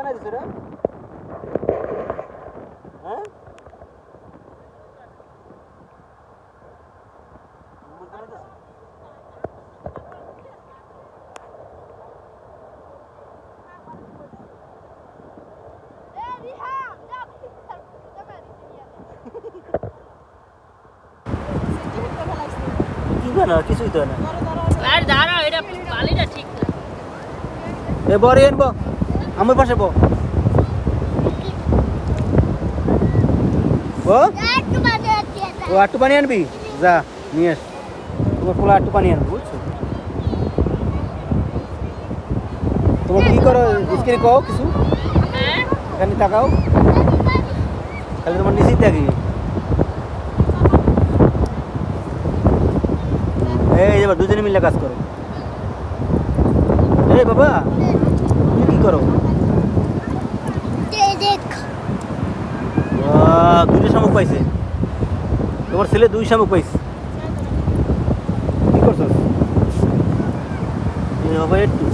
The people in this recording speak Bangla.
বানাই দিছ রে হ্যাঁ কি বানা কিছুই তো না আর দাঁড়াও এটা বালিটা ঠিক না এ বরে আনবো আমার পাশে বো ও ও আটটু পানি আনবি যা নিয়ে আস তোমার পোলা আটটু পানি আনবো বুঝছো তোমার কি করো স্ক্রিনে কও কিছু হ্যাঁ এখানে তাকাও তাহলে তোমার নিচেই থাকি এই যে দুজনে মিলে কাজ করো এই বাবা তুমি কি করো দুইটা শামুক পাইছে তোমার ছেলে 2 শামুক পাইছে কি করছো এই বাবা একটু